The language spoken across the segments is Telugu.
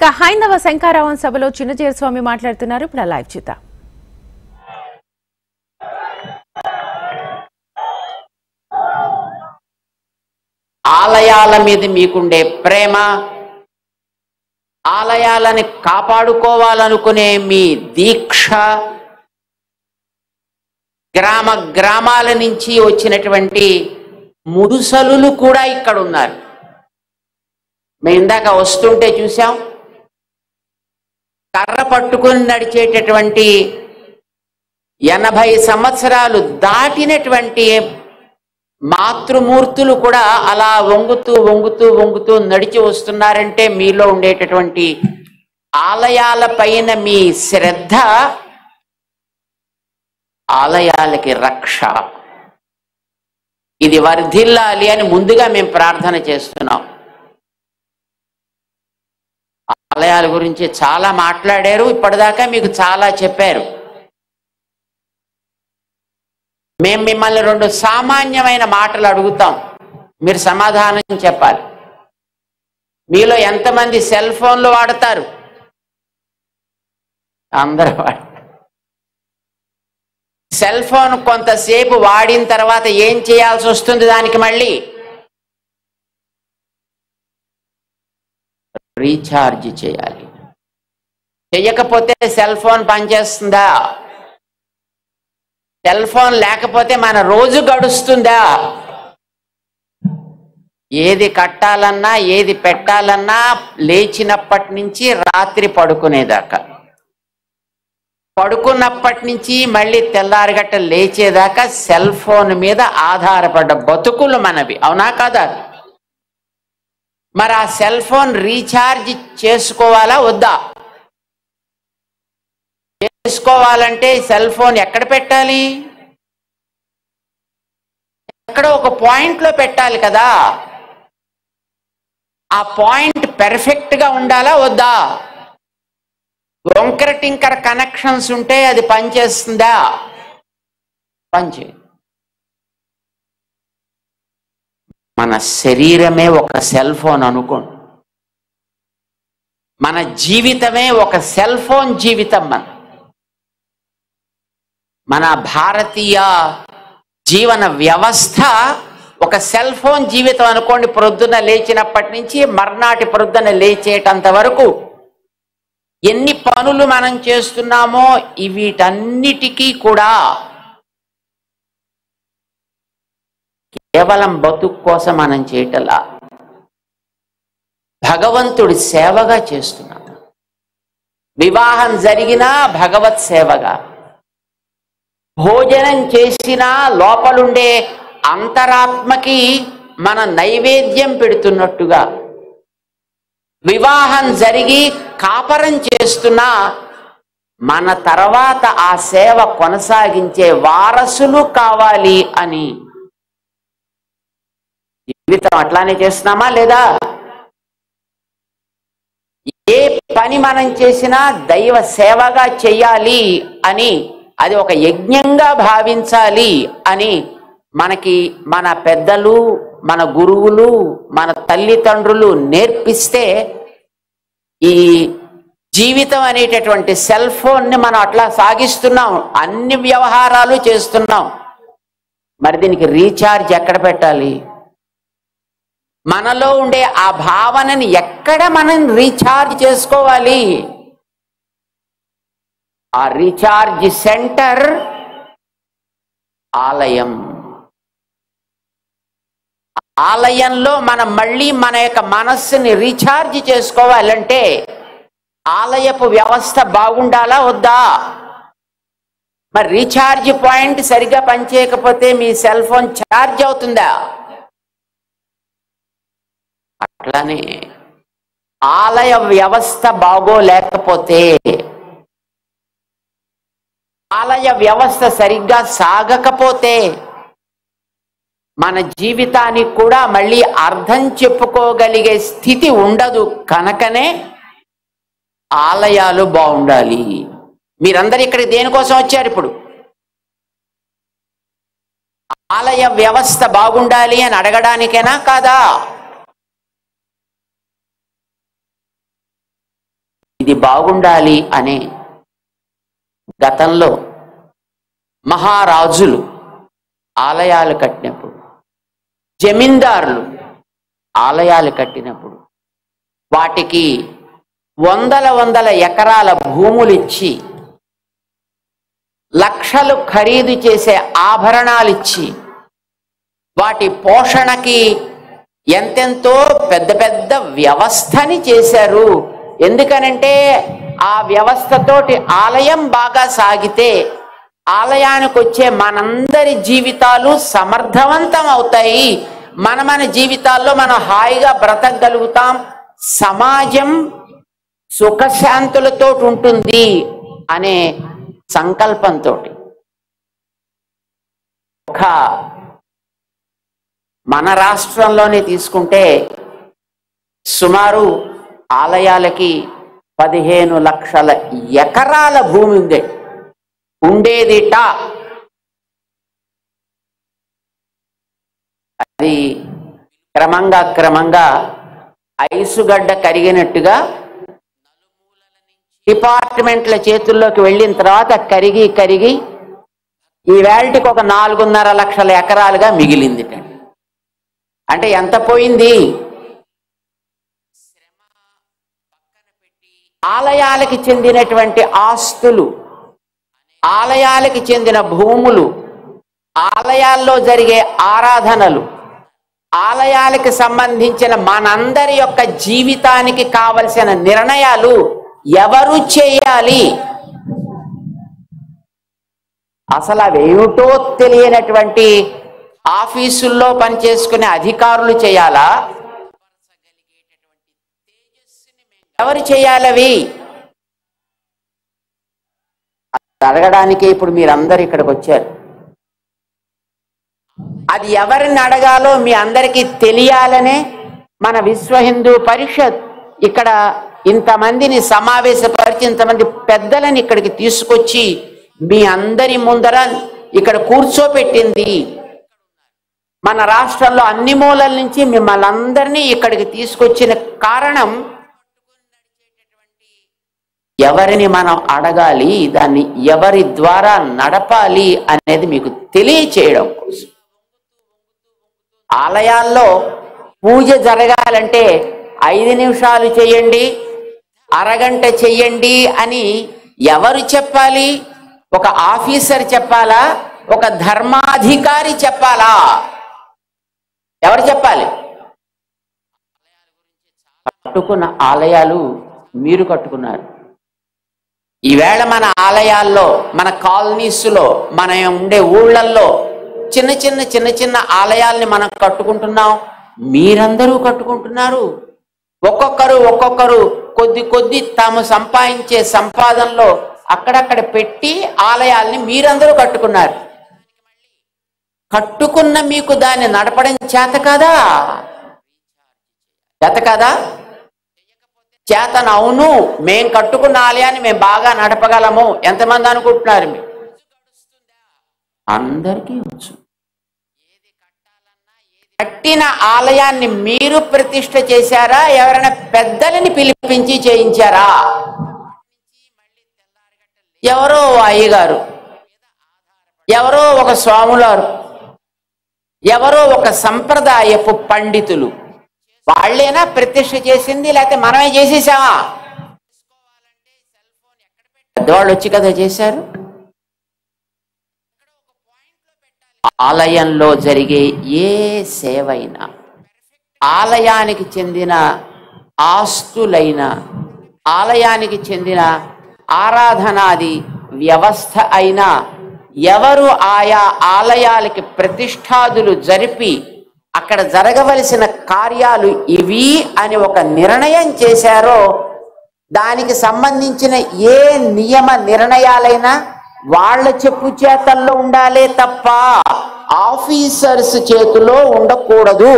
ఇక హైందవ శంకరావం సభలో చిన్నజీర స్వామి మాట్లాడుతున్నారు. ఇప్పుడు లైవ్ చూద్దాం. ఆలయాల మీద మీకుండే ప్రేమ, ఆలయాలని కాపాడుకోవాలనుకునే మీ దీక్ష, గ్రామ గ్రామాల నుంచి వచ్చినటువంటి ముదుసలులు కూడా ఇక్కడ ఉన్నారు. మేము ఇందాక వస్తుంటే చూసాం, కర్ర పట్టుకుని నడిచేటటువంటి 80 సంవత్సరాలు దాటినటువంటి మాతృమూర్తులు కూడా అలా వంగుతూ వంగుతూ వంగుతూ నడిచి వస్తున్నారంటే మీలో ఉండేటటువంటి ఆలయాల పైన మీ శ్రద్ధ ఆలయాలకి రక్ష. ఇది వర్ధిల్లాలి అని ముందుగా మేము ప్రార్థన చేస్తున్నాం. ఆలయాల గురించి చాలా మాట్లాడారు, ఇప్పటిదాకా మీకు చాలా చెప్పారు. మేము మిమ్మల్ని 2 సామాన్యమైన మాటలు అడుగుతాం, మీరు సమాధానం చెప్పాలి. మీలో ఎంతమంది సెల్ ఫోన్లు వాడతారు? అందరూ వాడతారు. సెల్ ఫోన్ కొంతసేపు వాడిన తర్వాత ఏం చేయాల్సి వస్తుంది? దానికి మళ్ళీ రీఛార్జ్ చేయాలి. చెయ్యకపోతే సెల్ ఫోన్ పనిచేస్తుందా? సెల్ ఫోన్ లేకపోతే మన రోజు గడుస్తుందా? ఏది కట్టాలన్నా ఏది పెట్టాలన్నా లేచినప్పటి నుంచి రాత్రి పడుకునేదాకా, పడుకున్నప్పటి నుంచి మళ్ళీ తెల్లారిగట్ట లేచేదాకా సెల్ ఫోన్ మీద ఆధారపడ్డ బతుకులు మనవి, అవునా కాదా? మరి ఆ సెల్ ఫోన్ రీఛార్జ్ చేసుకోవాలా వద్దా? చేసుకోవాలంటే సెల్ ఫోన్ ఎక్కడ పెట్టాలి? ఎక్కడో ఒక పాయింట్లో పెట్టాలి కదా. ఆ పాయింట్ పెర్ఫెక్ట్ గా ఉండాలా వద్దా? వంకర టింకర కనెక్షన్స్ ఉంటే అది పనిచేస్తుందా? పనిచే. మన శరీరమే ఒక సెల్ ఫోన్ అనుకోండి, మన జీవితమే ఒక సెల్ ఫోన్ జీవితం. మన భారతీయ జీవన వ్యవస్థ ఒక సెల్ ఫోన్ జీవితం అనుకోండి. ప్రొద్దున లేచినప్పటి నుంచి మర్నాటి ప్రొద్దున లేచేటంత వరకు ఎన్ని పనులు మనం చేస్తున్నామో వీటన్నిటికీ కూడా కేవలం బతుకు కోసం మనం చేయటలా, భగవంతుడి సేవగా చేస్తున్నాం. వివాహం జరిగినా భగవత్ సేవగా, భోజనం చేసినా లోపలుండే అంతరాత్మకి మన నైవేద్యం పెడుతున్నట్టుగా, వివాహం జరిగి కాపరం చేస్తున్నా మన తర్వాత ఆ సేవ కొనసాగించే వారసులు కావాలి అని జీవితం అట్లానే చేస్తున్నామా లేదా? ఏ పని మనం చేసినా దైవ సేవగా చెయ్యాలి అని, అది ఒక యజ్ఞంగా భావించాలి అని మనకి మన పెద్దలు, మన గురువులు, మన తల్లిదండ్రులు నేర్పిస్తే ఈ జీవితం అనేటటువంటి సెల్ ఫోన్ని మనం అట్లా సాగిస్తున్నాం, అన్ని వ్యవహారాలు చేస్తున్నాం. మరి దీనికి రీఛార్జ్ ఎక్కడ పెట్టాలి? మనలో ఉండే ఆ భావనని ఎక్కడ మనం రీఛార్జ్ చేసుకోవాలి? ఆ రీఛార్జ్ సెంటర్ ఆలయం. ఆలయంలో మనం మళ్ళీ మన యొక్క మనస్సుని రీఛార్జ్ చేసుకోవాలంటే ఆలయపు వ్యవస్థ బాగుండాలా వద్దా? మరి రీఛార్జ్ పాయింట్ సరిగ్గా పనిచేయకపోతే మీ సెల్ ఫోన్ ఛార్జ్ అవుతుందా? అట్లానే ఆలయ వ్యవస్థ బాగోలేకపోతే, ఆలయ వ్యవస్థ సరిగ్గా సాగకపోతే మన జీవితానికి కూడా మళ్ళీ అర్థం చెప్పుకోగలిగే స్థితి ఉండదు. కనుకనే ఆలయాలు బాగుండాలి. మీరందరూ ఇక్కడికి దేనికోసం వచ్చారు? ఇప్పుడు ఆలయ వ్యవస్థ బాగుండాలి అని అడగడానికేనా కాదా? ఇది బాగుండాలి అనే గతంలో మహారాజులు ఆలయాలు కట్టినప్పుడు, జమీందారులు ఆలయాలు కట్టినప్పుడు వాటికి వందల ఎకరాల భూములు ఇచ్చి, లక్షలు ఖరీదు చేసే ఆభరణాలు ఇచ్చి, వాటి పోషణకి ఎంతెంతో పెద్ద పెద్ద వ్యవస్థని చేశారు. ఎందుకనంటే ఆ వ్యవస్థతోటి ఆలయం బాగా సాగితే ఆలయానికి వచ్చే మనందరి జీవితాలు సమర్థవంతం అవుతాయి, మన జీవితాల్లో మనం హాయిగా బ్రతకగలుగుతాం, సమాజం సుఖశాంతులతో ఉంటుంది అనే సంకల్పంతో ఒక మన రాష్ట్రంలోనే తీసుకుంటే సుమారు ఆలయాలకి 15 లక్షల ఎకరాల భూమి ఉండేదిట. అది క్రమంగా ఐసుగడ్డ కరిగినట్టుగా డిపార్ట్మెంట్ల చేతుల్లోకి వెళ్ళిన తర్వాత కరిగి ఈ వేల్టికి ఒక 4.5 లక్షల ఎకరాలుగా మిగిలింది. అంటే ఎంత పోయింది? ఆలయాలకి చెందినటువంటి ఆస్తులు, ఆలయాలకి చెందిన భూములు, ఆలయాల్లో జరిగే ఆరాధనలు, ఆలయాలకు సంబంధించిన మనందరి యొక్క జీవితానికి కావలసిన నిర్ణయాలు ఎవరు చేయాలి? అసలు అవేమిటో తెలియనటువంటి ఆఫీసుల్లో పనిచేసుకునే అధికారులు చేయాలా? ఎవరు చేయాలవి అడగడానికి ఇప్పుడు మీరందరూ ఇక్కడికి వచ్చారు. అది ఎవరిని అడగాలో మీ అందరికీ తెలియాలనే మన విశ్వ హిందూ పరిషత్ ఇక్కడ ఇంతమందిని సమావేశపరిచి, ఇంతమంది పెద్దలని ఇక్కడికి తీసుకొచ్చి మీ అందరి ముందర ఇక్కడ కూర్చోపెట్టింది. మన రాష్ట్రంలో అన్ని మూలల నుంచి మిమ్మల్ని అందరినీ ఇక్కడికి తీసుకొచ్చిన కారణం ఎవరిని మనం అడగాలి, దాన్ని ఎవరి ద్వారా నడపాలి అనేది మీకు తెలియచేయడం కోసం. ఆలయాల్లో పూజ జరగాలంటే 5 నిమిషాలు చేయండి, అరగంట చెయ్యండి అని ఎవరు చెప్పాలి? ఒక ఆఫీసర్ చెప్పాలా? ఒక ధర్మాధికారి చెప్పాలా? ఎవరు చెప్పాలి? కట్టుకున్న ఆలయాలు మీరు కట్టుకున్నారు. ఈవేళ మన ఆలయాల్లో, మన కాలనీస్లో, మన ఉండే ఊళ్ళల్లో చిన్న చిన్న ఆలయాల్ని మనం కట్టుకుంటున్నాం. మీరందరూ కట్టుకుంటున్నారు. ఒక్కొక్కరు కొద్ది తాము సంపాదించే సంపాదనలో అక్కడక్కడ పెట్టి ఆలయాల్ని మీరందరూ కట్టుకున్నారు. కట్టుకున్న మీకు దాన్ని నడపడం చేత కదా? చేతన అవును, మేం కట్టుకున్న ఆలయాన్ని మేము బాగా నడపగలము. ఎంతమంది అనుకుంటున్నారు? మీరు అందరికీ వచ్చు. కట్టిన ఆలయాన్ని మీరు ప్రతిష్ఠ చేశారా? ఎవరైనా పెద్దలని పిలిపించి చేయించారా? ఎవరో అయ్యగారు, ఎవరో ఒక స్వాములారు, ఎవరో ఒక సంప్రదాయపు పండితులు వాళ్ళేనా ప్రతిష్ఠ చేసింది? లేకపోతే మనమే చేసేసామా? పెద్దవాళ్ళు వచ్చి కదా చేశారు. ఆలయంలో జరిగే ఏ సేవైనా, ఆలయానికి చెందిన ఆస్తులైనా, ఆలయానికి చెందిన ఆరాధనాది వ్యవస్థ అయినా ఎవరు ఆయా ఆలయాలకి ప్రతిష్ఠాదులు జరిపి అక్కడ జరగవలసిన కార్యాలు ఇవి అని ఒక నిర్ణయం చేశారో దానికి సంబంధించిన ఏ నియమ నిర్ణయాలైనా వాళ్ళ చెప్పు చేతల్లో ఉండాలే తప్ప ఆఫీసర్స్ చేతిలో ఉండకూడదు.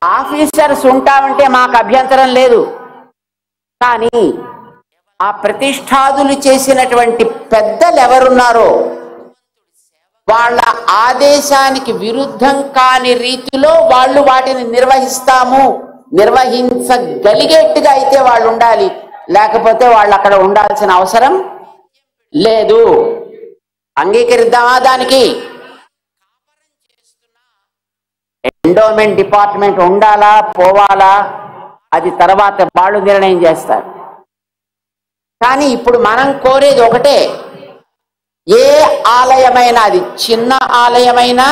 ఆఫీసర్స్ ఉంటామంటే మాకు అభ్యంతరం లేదు, కానీ ఆ ప్రతిష్ఠాదులు చేసినటువంటి పెద్దలు ఎవరున్నారో వాళ్ళ ఆదేశానికి విరుద్ధం కాని రీతిలో వాళ్ళు వాటిని నిర్వహించగలిగేట్టుగా అయితే వాళ్ళు ఉండాలి, లేకపోతే వాళ్ళు అక్కడ ఉండాల్సిన అవసరం లేదు. అంగీకరిద్దామా దానికి? ఎండోమెంట్ డిపార్ట్మెంట్ ఉండాలా పోవాలా అది తర్వాత వాళ్ళు నిర్ణయం చేస్తారు. కానీ ఇప్పుడు మనం కోరేది ఒకటే, ఏ ఆలయమైనా, అది చిన్న ఆలయమైనా,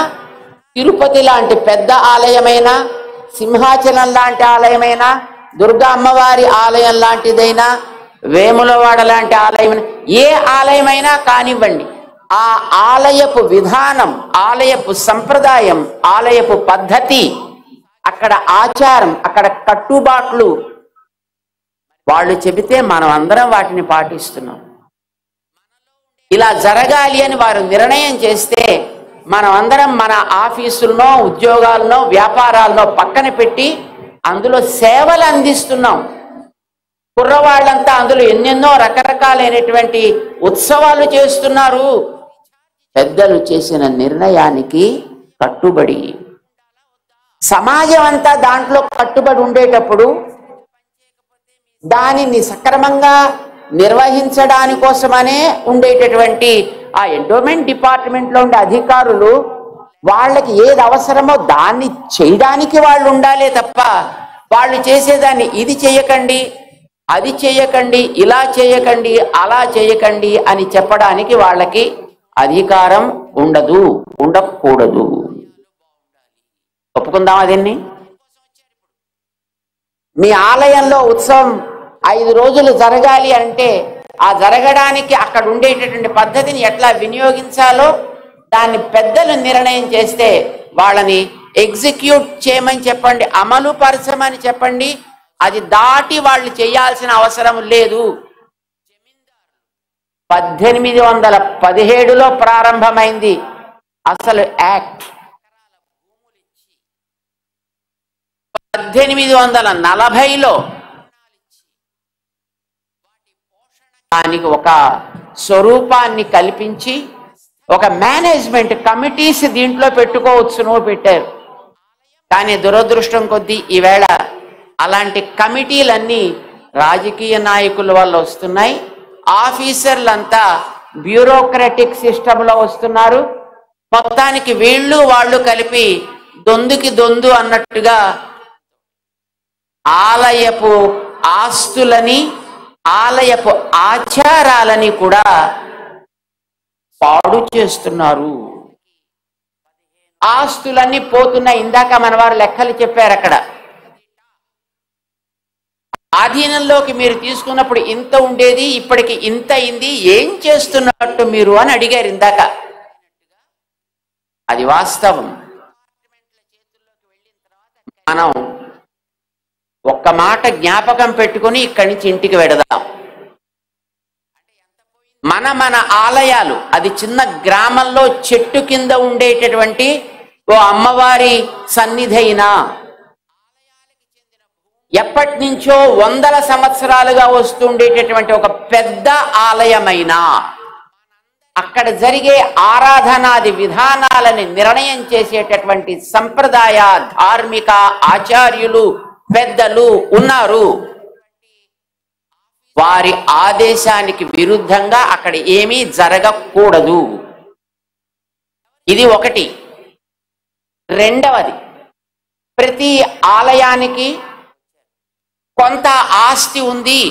తిరుపతి లాంటి పెద్ద ఆలయమైనా, సింహాచలం లాంటి ఆలయమైనా, దుర్గా అమ్మవారి ఆలయం లాంటిదైనా, వేములవాడ లాంటి ఆలయమైనా, ఏ ఆలయమైనా కానివ్వండి, ఆ ఆలయపు విధానం, ఆలయపు సంప్రదాయం, ఆలయపు పద్ధతి, అక్కడ ఆచారం, అక్కడ కట్టుబాట్లు వాళ్ళు చెబితే మనం అందరం వాటిని పాటిస్తున్నాం. ఇలా జరగాలి అని వారు నిర్ణయం చేస్తే మనం అందరం మన ఆఫీసులనో ఉద్యోగాలనో వ్యాపారాలనో పక్కన పెట్టి అందులో సేవలు అందిస్తున్నాం. కుర్రవాళ్ళంతా అందులో ఎన్నెన్నో రకరకాలైనటువంటి ఉత్సవాలు చేస్తున్నారు. పెద్దలు చేసిన నిర్ణయానికి కట్టుబడి సమాజం అంతా దాంట్లో కట్టుబడి ఉండేటప్పుడు దానిని సక్రమంగా నిర్వహించడాని కోసమనే ఉండేటటువంటి ఆ ఎండోమెంట్ డిపార్ట్మెంట్లో ఉండే అధికారులు వాళ్ళకి ఏది అవసరమో దాన్ని చేయడానికి వాళ్ళు ఉండాలే తప్ప వాళ్ళు చేసేదాన్ని ఇది చేయకండి, అది చేయకండి, ఇలా చేయకండి, అలా చేయకండి అని చెప్పడానికి వాళ్ళకి అధికారం ఉండదు, ఉండకూడదు. ఒప్పుకుందామా దీన్ని? మీ ఆలయంలో ఉత్సవం 5 రోజులు జరగాలి అంటే ఆ జరగడానికి అక్కడ ఉండేటటువంటి పద్ధతిని ఎట్లా వినియోగించాలో దాన్ని పెద్దలు నిర్ణయం చేస్తే వాళ్ళని ఎగ్జిక్యూట్ చేయమని చెప్పండి, అమలు పరచమని చెప్పండి. అది దాటి వాళ్ళు చేయాల్సిన అవసరం లేదు. 1817లో ప్రారంభమైంది అసలు యాక్ట్. 1840లో దానికి ఒక స్వరూపాన్ని కల్పించి ఒక మేనేజ్మెంట్ కమిటీస్ దీంట్లో పెట్టుకోవచ్చును పెట్టారు. కానీ దురదృష్టం కొద్దీ ఈవేళ అలాంటి కమిటీలన్నీ రాజకీయ నాయకుల వల్ల వస్తున్నాయి. ఆఫీసర్లంతా బ్యూరోక్రటిక్ సిస్టంలో వస్తున్నారు. మొత్తానికి వీళ్ళు వాళ్ళు కలిపి దొందుకి దొందు అన్నట్టుగా ఆలయపు ఆస్తులని, ఆలయపు ఆచారాలని కూడా పాడు చేస్తున్నారు. ఆస్తులన్నీ పోతున్నాయి. ఇందాక మన వారు లెక్కలు చెప్పారు. అక్కడ ఆధీనంలోకి మీరు తీసుకున్నప్పుడు ఇంత ఉండేది, ఇప్పటికి ఇంత అయింది, ఏం చేస్తున్నట్టు మీరు అని అడిగారు ఇందాక. అది వాస్తవం. మనం ఒక్క మాట జ్ఞాపకం పెట్టుకుని ఇక్కడి నుంచి ఇంటికి వెడదాం. మన ఆలయాలు, అది చిన్న గ్రామంలో చెట్టు కింద ఉండేటటువంటి ఓ అమ్మవారి సన్నిధి అయినా, ఎప్పటి నుంచో 100 సంవత్సరాలుగా వస్తుండేటటువంటి ఒక పెద్ద ఆలయమైనా, అక్కడ జరిగే ఆరాధనాది విధానాలని నిర్ణయం చేసేటటువంటి సంప్రదాయ ధార్మిక ఆచార్యులు పెద్దలు ఉన్నారు. వారి ఆదేశానికి విరుద్ధంగా అక్కడ ఏమీ జరగకూడదు. ఇది ఒకటి. రెండవది, ప్రతి ఆలయానికి కొంత ఆస్తి ఉంది.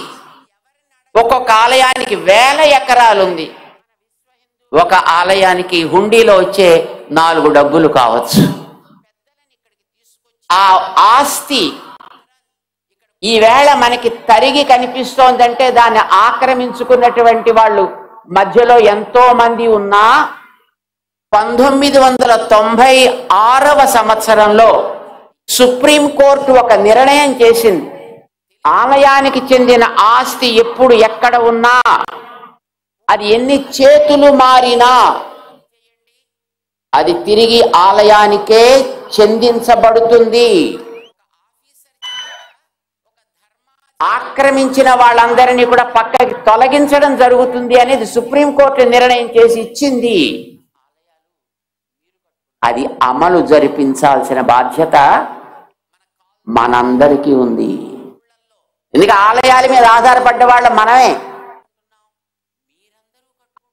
ఒక్కొక్క ఆలయానికి 1000 ఎకరాలు ఉంది. ఒక ఆలయానికి హుండీలో వచ్చే 4 డబ్బులు కావచ్చు. ఆ ఆస్తి ఈవేళ మనకి తరిగి కనిపిస్తోందంటే దాన్ని ఆక్రమించుకున్నటువంటి వాళ్ళు మధ్యలో ఎంతో మంది ఉన్నా 1996వ సంవత్సరంలో సుప్రీంకోర్టు ఒక నిర్ణయం చేసింది. ఆలయానికి చెందిన ఆస్తి ఎప్పుడు ఎక్కడ ఉన్నా, అది ఎన్ని చేతులు మారినా అది తిరిగి ఆలయానికే చెందించబడుతుంది. ఆక్రమించిన వాళ్ళందరినీ కూడా పక్కకి తొలగించడం జరుగుతుంది అనేది సుప్రీంకోర్టు నిర్ణయం చేసి ఇచ్చింది. అది అమలు జరిపించాల్సిన బాధ్యత మనందరికీ ఉంది. ఎందుకంటే ఆలయాల మీద ఆధారపడ్డ వాళ్ళ మనమే.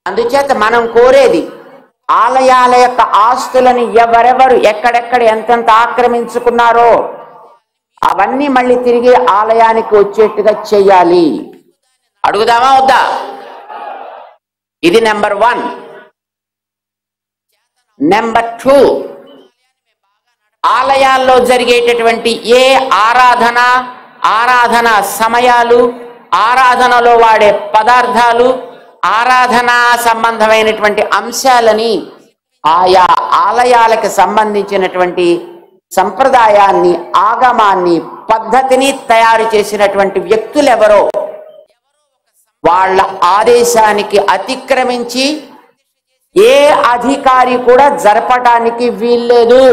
అందుచేత మనం కోరేది ఆలయాల యొక్క ఆస్తులను ఎవరెవరు ఎక్కడెక్కడ ఎంతెంత ఆక్రమించుకున్నారో అవన్నీ మళ్ళీ తిరిగి ఆలయానికి వచ్చేట్టుగా చెయ్యాలి. అడుగుదామా వద్దా? ఇది నెంబర్ 1. నెంబర్ 2, ఆలయాల్లో జరిగేటటువంటి ఏ ఆరాధన సమయాలు, ఆరాధనలో వాడే పదార్థాలు, ఆరాధనా సంబంధమైనటువంటి అంశాలని ఆయా ఆలయాలకు సంబంధించినటువంటి సంప్రదాయాన్ని, ఆగమాన్ని, పద్ధతిని తయారు చేసినటువంటి వ్యక్తులెవరో వాళ్ళ ఆదేశానికి అతిక్రమించి ఏ అధికారి కూడా జరపటానికి వీల్లేదు.